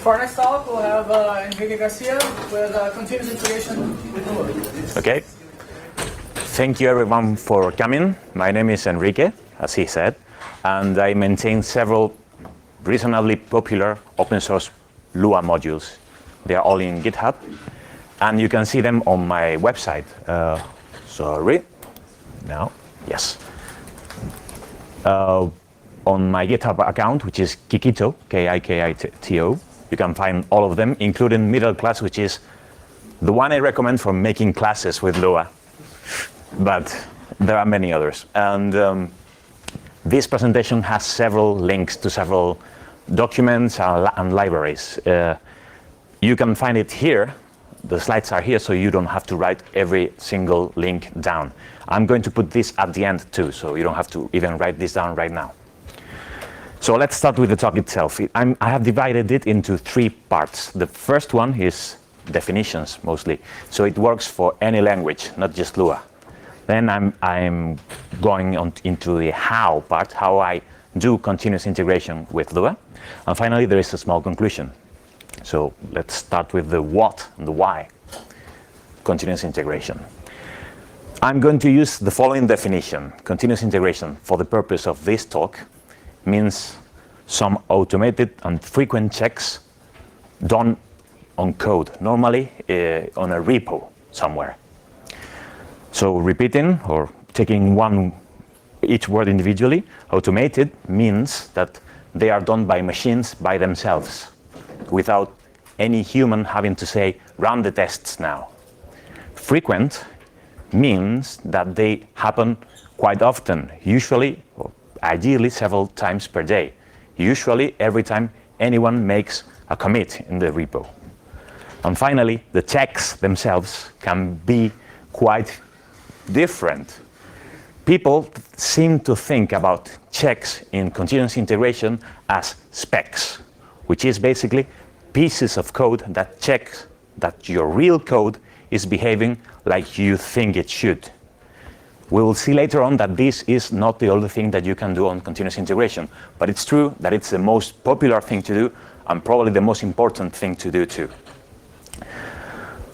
For next talk, we'll have Enrique Garcia with continuous integration with Lua. Okay. Thank you everyone for coming. My name is Enrique, as he said, and I maintain several reasonably popular open source Lua modules. They are all in GitHub, and you can see them on my website. Yes. On my GitHub account, which is Kikito, Kikito, you can find all of them, including middle class, which is the one I recommend for making classes with Lua. But there are many others. And this presentation has several links to several documents and libraries. You can find it here. The slides are here, so you don't have to write every single link down. I'm going to put this at the end too, so you don't have to even write this down right now. So let's start with the talk itself. I have divided it into 3 parts. The first one is definitions, mostly. So it works for any language, not just Lua. Then I'm going on into the how part, how I do continuous integration with Lua. And finally, there is a small conclusion. So let's start with the what and the why. Continuous integration. I'm going to use the following definition. Continuous integration, for the purpose of this talk, means some automated and frequent checks done on code, normally on a repo somewhere. So repeating or taking each word individually, automated means that they are done by machines by themselves, without any human having to say, run the tests now. Frequent means that they happen quite often, usually, or ideally, several times per day. Usually, every time anyone makes a commit in the repo. And finally, the checks themselves can be quite different. People seem to think about checks in continuous integration as specs, which is basically pieces of code that check that your real code is behaving like you think it should. We will see later on that this is not the only thing that you can do on continuous integration, but it's true that it's the most popular thing to do and probably the most important thing to do too.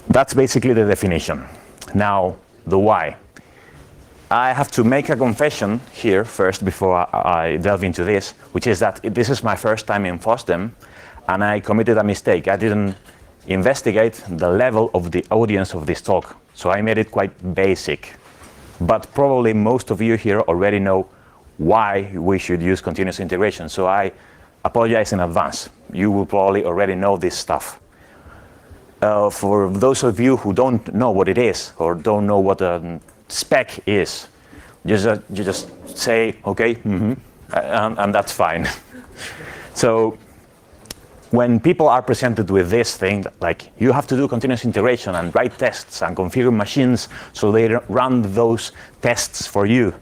That's basically the definition. Now, the why. I have to make a confession here first before I delve into this, which is that this is my first time in FOSDEM, and I committed a mistake. I didn't investigate the level of the audience of this talk, so I made it quite basic. But probably most of you here already know why we should use continuous integration, so I apologize in advance. You will probably already know this stuff. For those of you who don't know what it is or don't know what a spec is, you just say, okay, and that's fine. So when people are presented with this thing, like you have to do continuous integration and write tests and configure machines so they run those tests for you,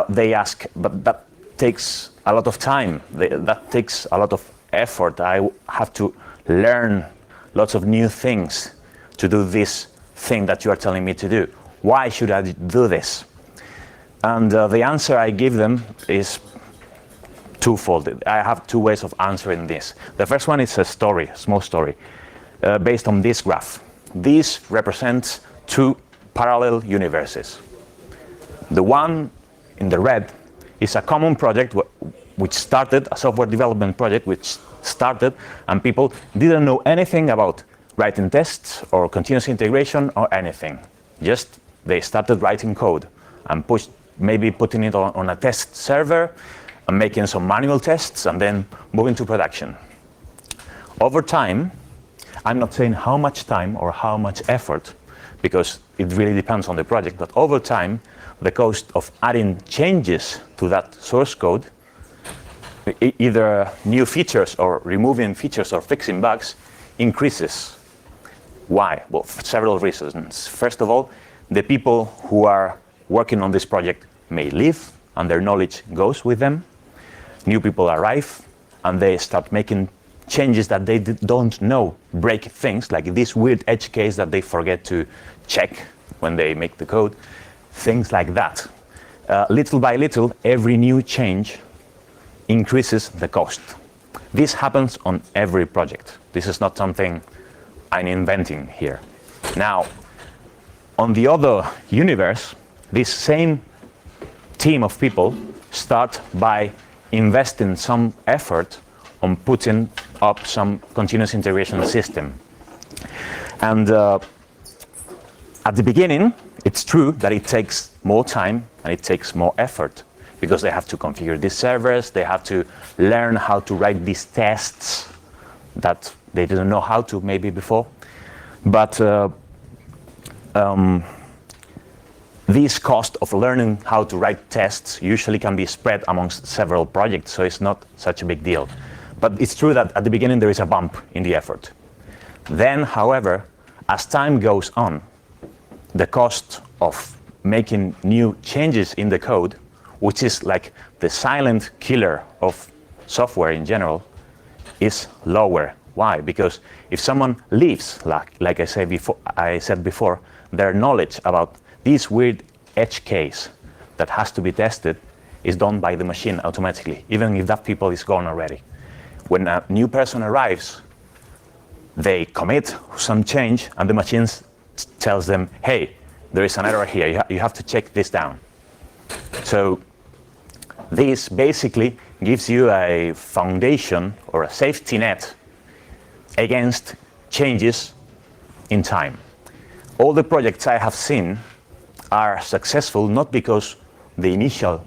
they ask, but that takes a lot of time. That takes a lot of effort. I have to learn lots of new things to do this thing that you are telling me to do. Why should I do this? And the answer I give them is twofold. I have 2 ways of answering this. The first one is a story, a small story, based on this graph. This represents 2 parallel universes. The one in the red is a common project which started, a software development project which started, and people didn't know anything about writing tests or continuous integration or anything. Just they started writing code and maybe putting it on a test server and making some manual tests and then moving to production. Over time, I'm not saying how much time or how much effort, because it really depends on the project, but over time, the cost of adding changes to that source code, either new features or removing features or fixing bugs, increases. Why? Well, for several reasons. First of all, the people who are working on this project may leave and their knowledge goes with them. New people arrive and they start making changes that they don't know break things, like this weird edge case that they forget to check when they make the code, things like that. Little by little, every new change increases the cost. This happens on every project. This is not something I'm inventing here. Now, on the other universe, this same team of people start by investing some effort on putting up some continuous integration system. And at the beginning, it's true that it takes more time and it takes more effort because they have to configure these servers, they have to learn how to write these tests that they didn't know how to maybe before. But this cost of learning how to write tests usually can be spread amongst several projects, so it's not such a big deal. But it's true that at the beginning there is a bump in the effort. Then, however, as time goes on, the cost of making new changes in the code, which is like the silent killer of software in general, is lower. Why? Because if someone leaves, like I said before, their knowledge about this weird edge case that has to be tested is done by the machine automatically, even if that people is gone already. When a new person arrives, they commit some change and the machine tells them, hey, there is an error here, you have to check this down. So this basically gives you a foundation or a safety net against changes in time. All the projects I have seen are successful not because the initial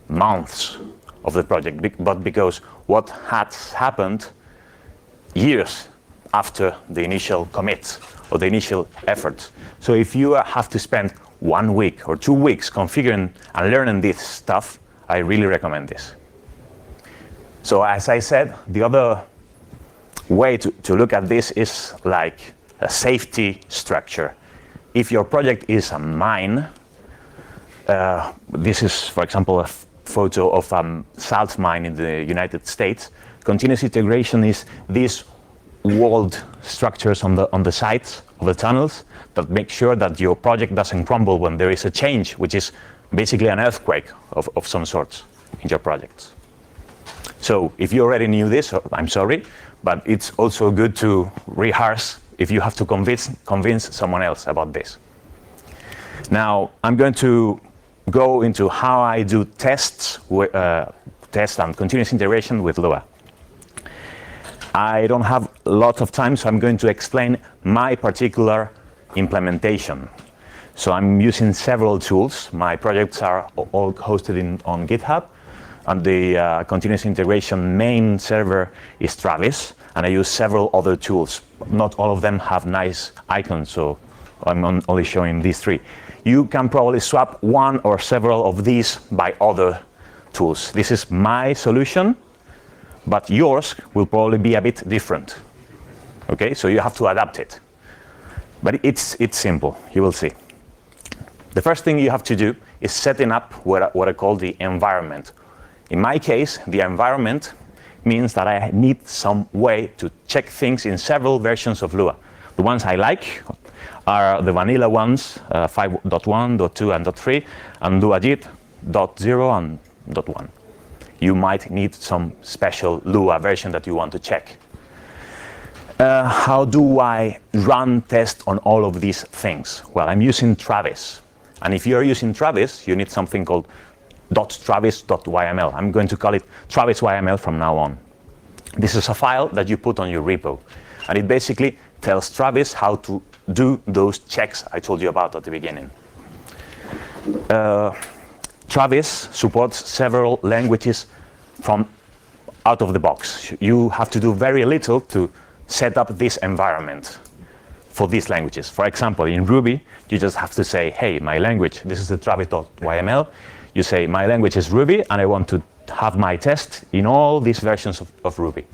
months of the project, but because what has happened years after the initial commit or the initial effort. So if you have to spend 1 week or 2 weeks configuring and learning this stuff, I really recommend this. So as I said, the other way to look at this is like a safety structure. If your project is a mine, this is, for example, a photo of a salt mine in the United States. Continuous integration is these walled structures on the sides of the tunnels that make sure that your project doesn't crumble when there is a change, which is basically an earthquake of some sorts in your projects. So if you already knew this, I'm sorry, but it's also good to rehearse if you have to convince someone else about this. Now, I'm going to go into how I do tests and continuous integration with Lua. I don't have a lot of time, so I'm going to explain my particular implementation. So I'm using several tools. My projects are all hosted on GitHub, and the continuous integration main server is Travis, and I use several other tools. Not all of them have nice icons, so I'm only showing these 3. You can probably swap one or several of these by other tools. This is my solution, but yours will probably be a bit different. Okay, so you have to adapt it. But it's simple, you will see. The first thing you have to do is setting up what I call the environment. In my case, the environment means that I need some way to check things in several versions of Lua. The ones I like are the vanilla ones, 5.1, .2, and .3, and LuaJIT, .0 and .1. You might need some special Lua version that you want to check. How do I run tests on all of these things? Well, I'm using Travis. And if you're using Travis, you need something called .travis.yml. I'm going to call it travis.yml from now on. This is a file that you put on your repo. And it basically tells Travis how to do those checks I told you about at the beginning. Travis supports several languages from out of the box. You have to do very little to set up this environment for these languages. For example, in Ruby, you just have to say, hey, my language, this is the travis.yml. You say, my language is Ruby, and I want to have my test in all these versions of Ruby.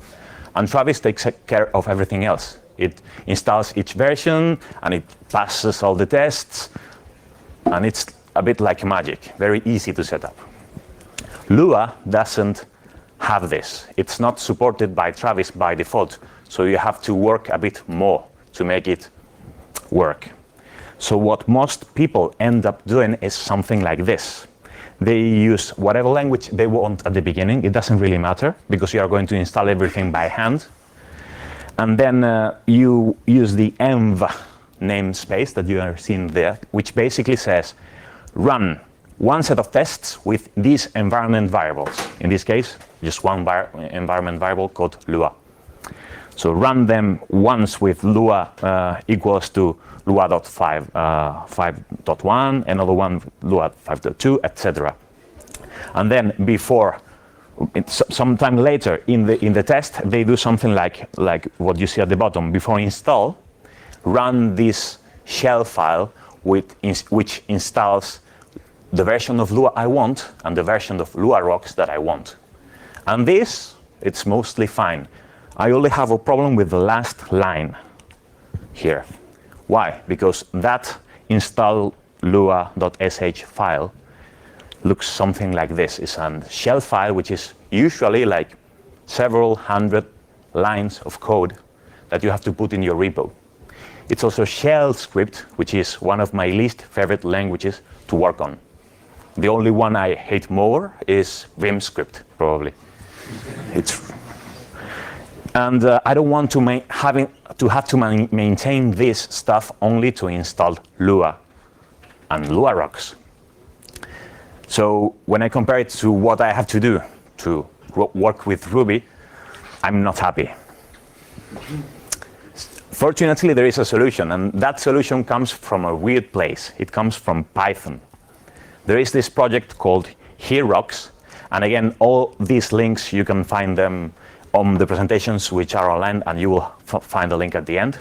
And Travis takes care of everything else. It installs each version, and it passes all the tests, and it's a bit like magic, very easy to set up. Lua doesn't have this. It's not supported by Travis by default, so you have to work a bit more to make it work. So what most people end up doing is something like this. They use whatever language they want at the beginning. It doesn't really matter because you are going to install everything by hand. And then you use the env namespace that you are seeing there, which basically says run one set of tests with these environment variables. In this case, just one environment variable called Lua. So run them once with Lua equals to Lua.5.1, another one Lua 5.2, etc. And then before, sometime later in the test, they do something like what you see at the bottom. Before install, run this shell file which installs the version of Lua I want and the version of Lua rocks that I want. And this, it's mostly fine. I only have a problem with the last line here. Why? Because that install lua.sh file looks something like this. It's a shell file which is usually like several hundred lines of code that you have to put in your repo. It's also shell script, which is one of my least favorite languages to work on. The only one I hate more is Vim script, probably. And I don't want to have to maintain this stuff only to install Lua and Lua rocks. So when I compare it to what I have to do to work with Ruby, I'm not happy. Fortunately, there is a solution, and that solution comes from a weird place. It comes from Python. There is this project called HereRocks, and again, all these links, you can find them on the presentations which are online, and you will find a link at the end.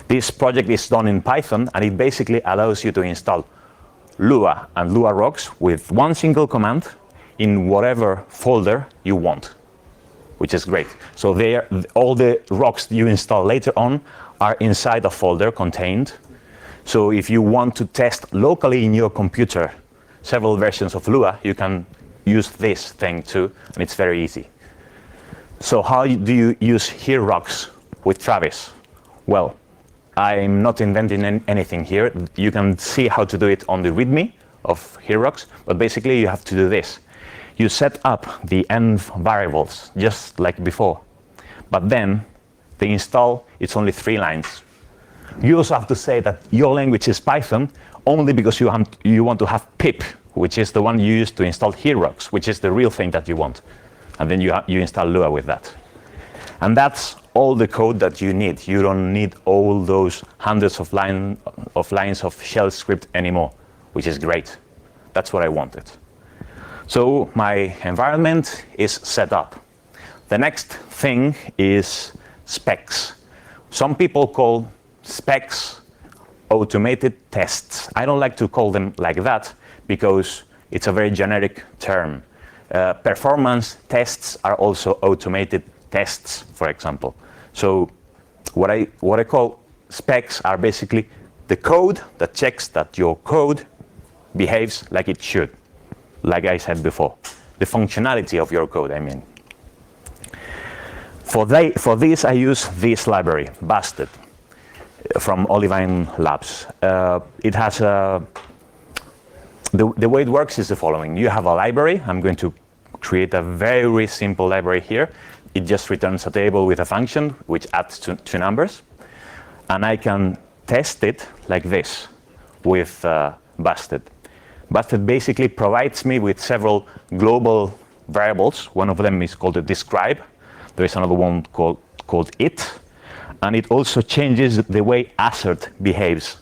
This project is done in Python, and it basically allows you to install Lua and Lua rocks with one single command in whatever folder you want, which is great. So all the rocks you install later on are inside a folder contained. So if you want to test locally in your computer several versions of Lua, you can use this thing too, and it's very easy. So how do you use HereRocks with Travis? Well, I'm not inventing anything here. You can see how to do it on the README of HereRocks, but basically you have to do this. You set up the env variables, just like before. But then, the install, it's only 3 lines. You also have to say that your language is Python only because you want to have pip, which is the one you use to install HereRocks, which is the real thing that you want. And then you install Lua with that. And that's all the code that you need. You don't need all those hundreds of lines of shell script anymore, which is great. That's what I wanted. So my environment is set up. The next thing is specs. Some people call specs automated tests. I don't like to call them like that because it's a very generic term. Performance tests are also automated tests, for example. So what I call specs are basically the code that checks that your code behaves like it should, like I said before. The functionality of your code, I mean. For this, I use this library, Busted, from Olivine Labs. It has the way it works is the following. You have a library. I'm going to create a very simple library here. It just returns a table with a function which adds two numbers. And I can test it like this with Busted. Busted basically provides me with several global variables. One of them is called a describe. There is another one called it. And it also changes the way assert behaves.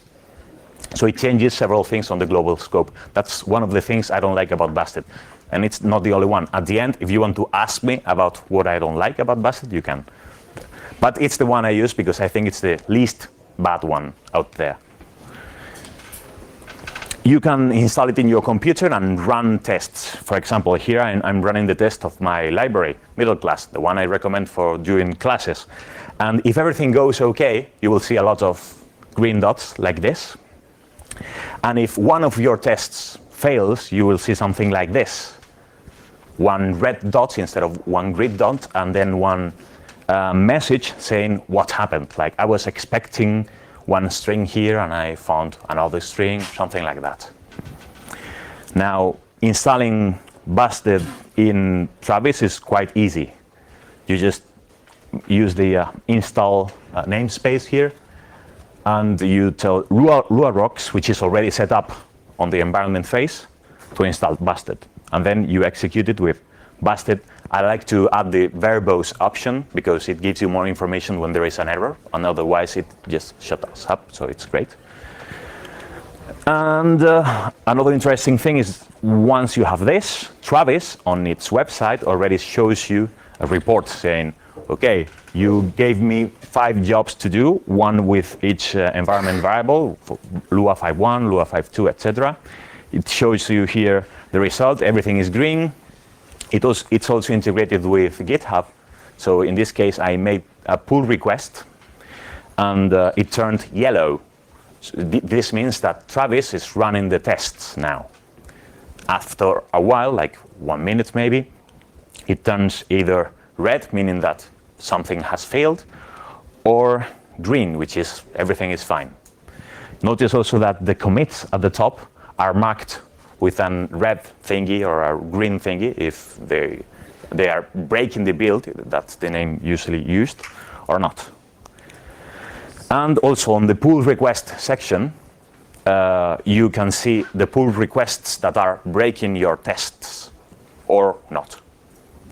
So it changes several things on the global scope. That's one of the things I don't like about Busted. And it's not the only one. At the end, if you want to ask me about what I don't like about Busted, you can. But it's the one I use because I think it's the least bad one out there. You can install it in your computer and run tests. For example, here I'm running the test of my library, middle class, the one I recommend for doing classes. And if everything goes okay, you will see a lot of green dots like this. And if one of your tests fails, you will see something like this. One red dot instead of one green dot, and then one message saying what happened. Like I was expecting one string here and I found another string, something like that. Now, installing Busted in Travis is quite easy. You just use the install namespace here, and you tell Lua Rocks, which is already set up on the environment phase, to install Busted. And then you execute it with Busted. I like to add the verbose option because it gives you more information when there is an error, and otherwise it just shuts us up, so it's great. And another interesting thing is once you have this, Travis on its website already shows you a report saying, okay, you gave me 5 jobs to do, one with each environment variable, Lua 5.1, Lua 5.2, etc. It shows you here the result, everything is green. It's also integrated with GitHub. So in this case, I made a pull request, and it turned yellow. So this means that Travis is running the tests now. After a while, like 1 minute maybe, it turns either red, meaning that something has failed, or green, which is everything is fine. Notice also that the commits at the top are marked with a red thingy or a green thingy if they are breaking the build, that's the name usually used, or not. And also on the pull request section, you can see the pull requests that are breaking your tests or not,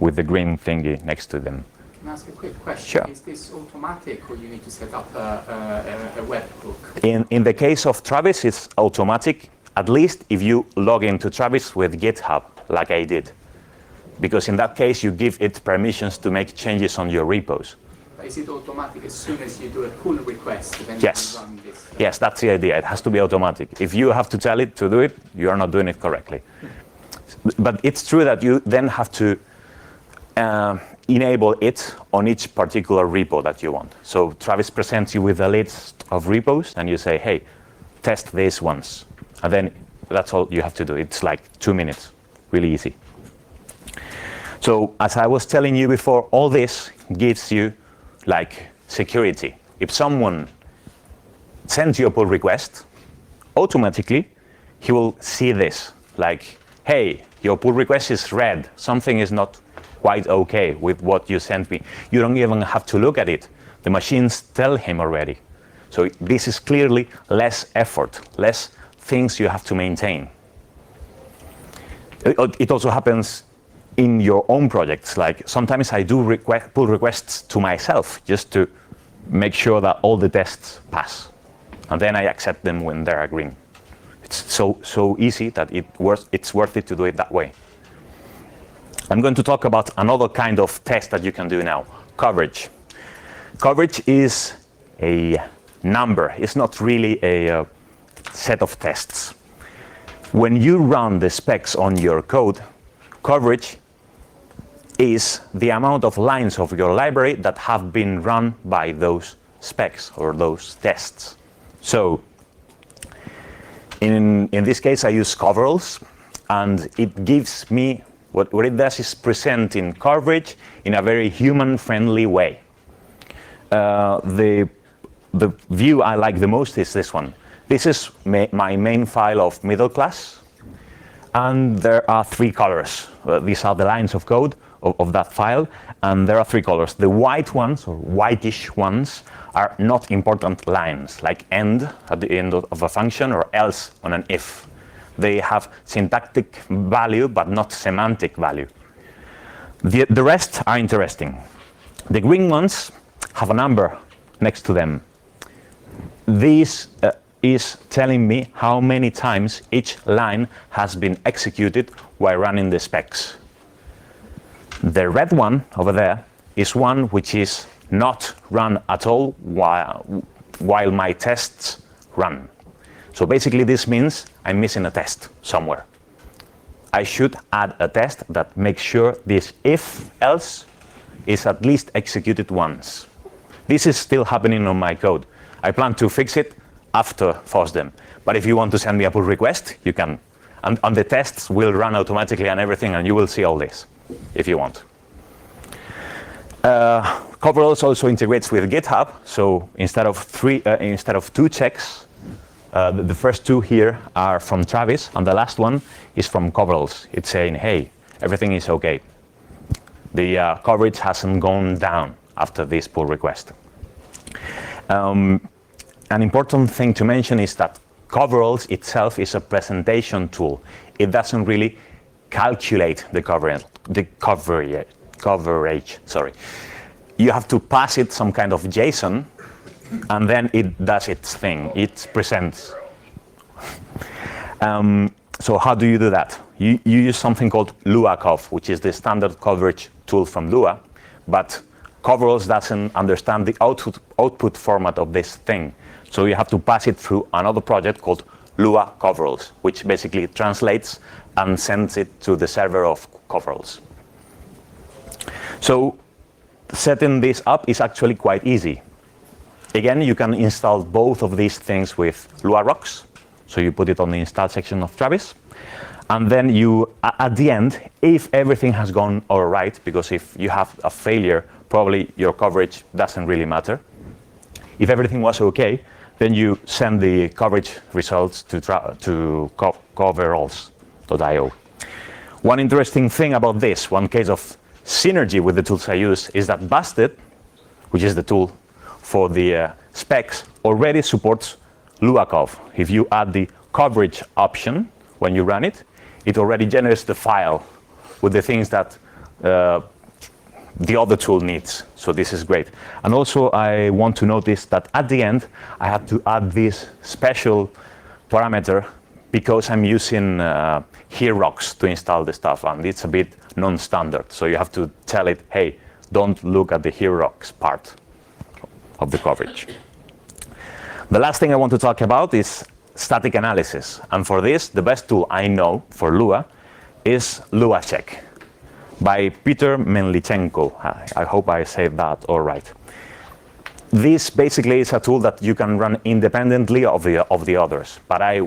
with the green thingy next to them. Can I ask a quick question? Sure. Is this automatic, or you need to set up a webhook? In the case of Travis, it's automatic, at least if you log into Travis with GitHub, like I did. Because in that case, you give it permissions to make changes on your repos. Is it automatic as soon as you do a pull request? Then Yes. you run this? Yes, that's the idea. It has to be automatic. If you have to tell it to do it, you are not doing it correctly. But it's true that you then have to enable it on each particular repo that you want. So Travis presents you with a list of repos, and you say, hey, test this once. And then that's all you have to do. It's like 2 minutes, really easy. So as I was telling you before, all this gives you like security. If someone sends you a pull request, automatically he will see this, like, hey, your pull request is red, something is not quite okay with what you sent me. You don't even have to look at it. The machines tell him already. So this is clearly less effort, less things you have to maintain. It also happens in your own projects. Like sometimes I do pull requests to myself just to make sure that all the tests pass. And then I accept them when they're green. It's so easy that it's worth it to do it that way. I'm going to talk about another kind of test that you can do now, coverage. Coverage is a number. It's not really a set of tests. When you run the specs on your code, coverage is the amount of lines of your library that have been run by those specs or those tests. So in this case, I use coveralls, and it gives me, what it does is presenting coverage in a very human-friendly way. The view I like the most is this one. This is my main file of middle class, and there are 3 colors. These are the lines of code of that file, and there are 3 colors. The white ones, or whitish ones, are not important lines, like end at the end of a function or else on an if. They have syntactic value, but not semantic value. The rest are interesting. The green ones have a number next to them. This is telling me how many times each line has been executed while running the specs. The red one over there is one which is not run at all while my tests run. So basically this means I'm missing a test somewhere. I should add a test that makes sure this if-else is at least executed once. This is still happening on my code. I plan to fix it after FOSDEM. But if you want to send me a pull request, you can. And the tests will run automatically and everything, and you will see all this if you want. Coveralls also integrates with GitHub. So instead of 2 checks, The first two here are from Travis, and the last one is from Coveralls. It's saying, hey, everything is okay. The coverage hasn't gone down after this pull request. An important thing to mention is that Coveralls itself is a presentation tool. It doesn't really calculate the coverage. Sorry. You have to pass it some kind of JSON, and then it does its thing. It presents. So how do you do that? You use something called LuaCov, which is the standard coverage tool from Lua, but Coveralls doesn't understand the output format of this thing. So you have to pass it through another project called Lua Coveralls, which basically translates and sends it to the server of Coveralls. So setting this up is actually quite easy. Again, you can install both of these things with Lua Rocks. So you put it on the install section of Travis. And then you, at the end, if everything has gone all right, because if you have a failure, probably your coverage doesn't really matter. If everything was okay, then you send the coverage results to coveralls.io. One interesting thing about this, one case of synergy with the tools I use, is that Busted, which is the tool for the specs, already supports LuaCov. If you add the coverage option when you run it, it already generates the file with the things that the other tool needs. So this is great. And also I want to notice that at the end, I have to add this special parameter because I'm using here rocks to install the stuff, and it's a bit non-standard. So you have to tell it, hey, don't look at the here rocks part of the coverage. The last thing I want to talk about is static analysis. And for this, the best tool I know for Lua is LuaCheck by Peter Menlichenko. I hope I said that all right. This basically is a tool that you can run independently of the others, but I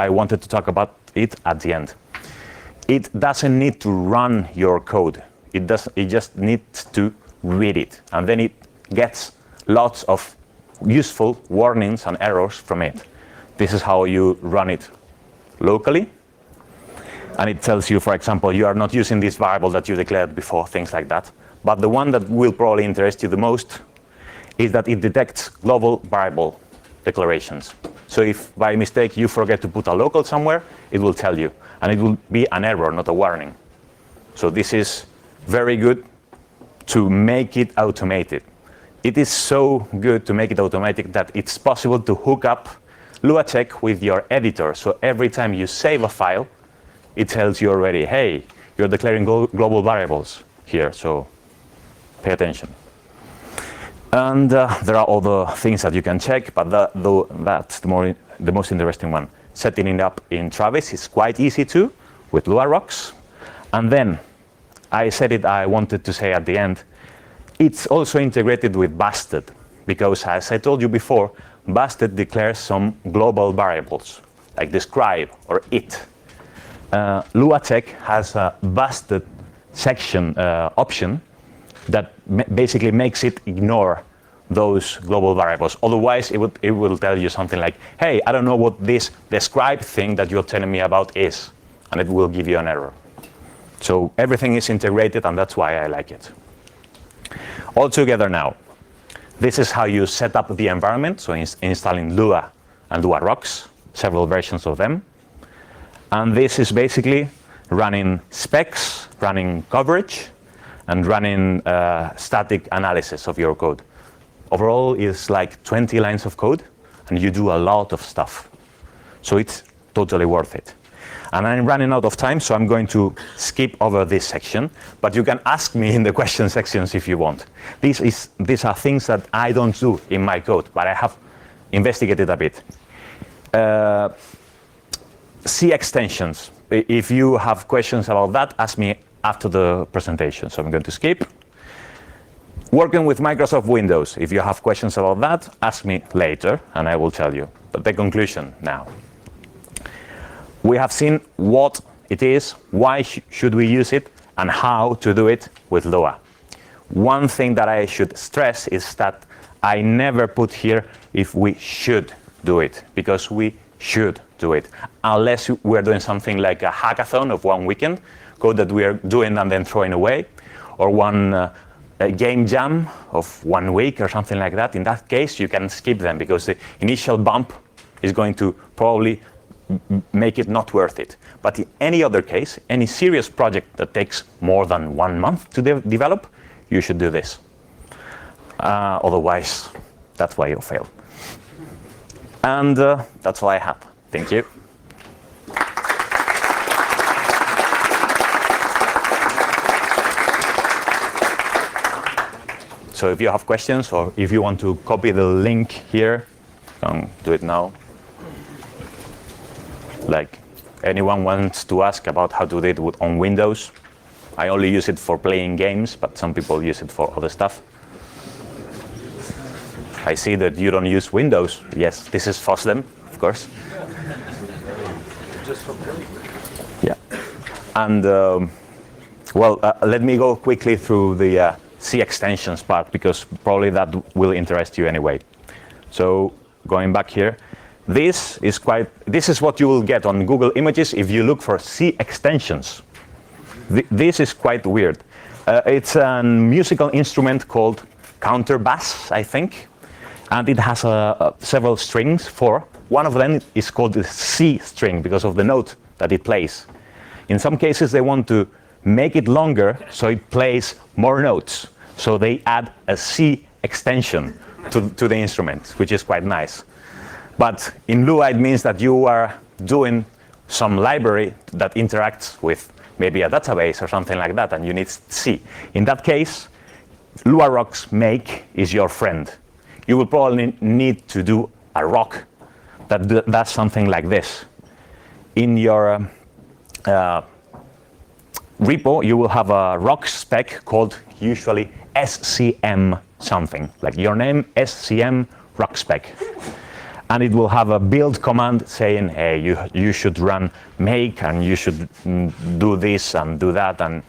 wanted to talk about it at the end. It doesn't need to run your code. It just needs to read it, and then it gets lots of useful warnings and errors from it. This is how you run it locally. And it tells you, for example, you are not using this variable that you declared before, things like that. But the one that will probably interest you the most is that it detects global variable declarations. So if by mistake you forget to put a local somewhere, it will tell you. And it will be an error, not a warning. So this is very good to make it automated. It is so good to make it automatic that it's possible to hook up LuaCheck with your editor. So every time you save a file, it tells you already, hey, you're declaring global variables here, so pay attention. And there are other things that you can check, but that's the most interesting one. Setting it up in Travis is quite easy too, with Lua Rocks. And then, I said it, I wanted to say at the end, it's also integrated with Busted, because as I told you before, Busted declares some global variables, like describe or it. LuaCheck has a Busted section option that basically makes it ignore those global variables. Otherwise, it will tell you something like, hey, I don't know what this describe thing that you're telling me about is, and it will give you an error. So everything is integrated, and that's why I like it. All together now, this is how you set up the environment, so installing Lua and Lua Rocks, several versions of them. And this is basically running specs, running coverage, and running static analysis of your code. Overall, it's like 20 lines of code, and you do a lot of stuff. So it's totally worth it. And I'm running out of time, so I'm going to skip over this section. But you can ask me in the question sections if you want. These are things that I don't do in my code, but I have investigated a bit. C extensions. If you have questions about that, ask me after the presentation. So I'm going to skip. Working with Microsoft Windows. If you have questions about that, ask me later, and I will tell you. But the conclusion now. We have seen what it is, why should we use it, and how to do it with Lua. One thing that I should stress is that I never put here if we should do it, because we should do it, unless we're doing something like a hackathon of one weekend, code that we are doing and then throwing away, or one a game jam of 1 week or something like that. In that case, you can skip them because the initial bump is going to probably make it not worth it. But in any other case, any serious project that takes more than 1 month to develop, you should do this. Otherwise, that's why you'll fail. And that's all I have. Thank you. So if you have questions or if you want to copy the link here, do it now. Like anyone wants to ask about how to do it on Windows. I only use it for playing games, but some people use it for other stuff. I see that you don't use Windows. Yes, this is FOSDEM, of course. Just for play. Yeah. And let me go quickly through the C extensions part, because probably that will interest you anyway. So going back here, this is what you will get on Google Images if you look for C extensions. This is quite weird. It's a musical instrument called counterbass, I think, and it has several strings. One of them is called the C string because of the note that it plays. In some cases, they want to make it longer so it plays more notes. So they add a C extension to the instrument, which is quite nice. But in Lua, it means that you are doing some library that interacts with maybe a database or something like that, and you need C. In that case, Lua Rocks make is your friend. You will probably need to do a rock that does something like this. In your repo, you will have a rock spec called usually SCM something, like your name, SCM rock spec. And it will have a build command saying, hey, you should run make, and you should do this and do that, and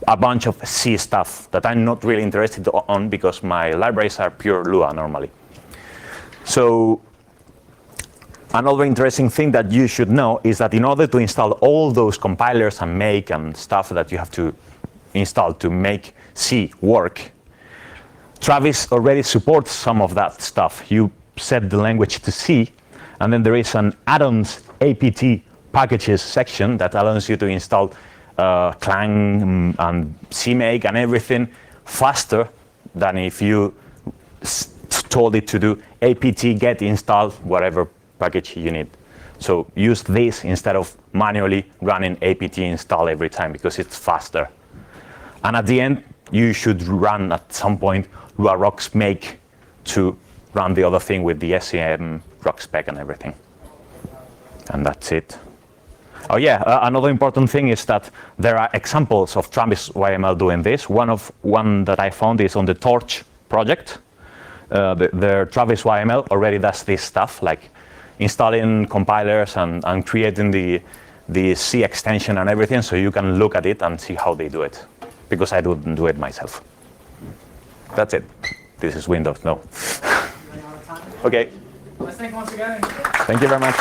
a bunch of C stuff that I'm not really interested on because my libraries are pure Lua normally. So another interesting thing that you should know is that in order to install all those compilers and make and stuff that you have to install to make C work, Travis already supports some of that stuff. You set the language to C, and then there is an add-ons apt packages section that allows you to install Clang and CMake and everything faster than if you told it to do apt get install whatever package you need. So use this instead of manually running apt install every time because it's faster. And at the end, you should run at some point Lua Rocks make to run the other thing with the SCM rock spec and everything. And that's it. Oh yeah, another important thing is that there are examples of Travis YML doing this. One that I found is on the Torch project. The Travis YML already does this stuff, like installing compilers and creating the C extension and everything, so you can look at it and see how they do it, because I didn't do it myself. That's it. This is Windows, no. Okay. Let's thank you once again. Thank you very much.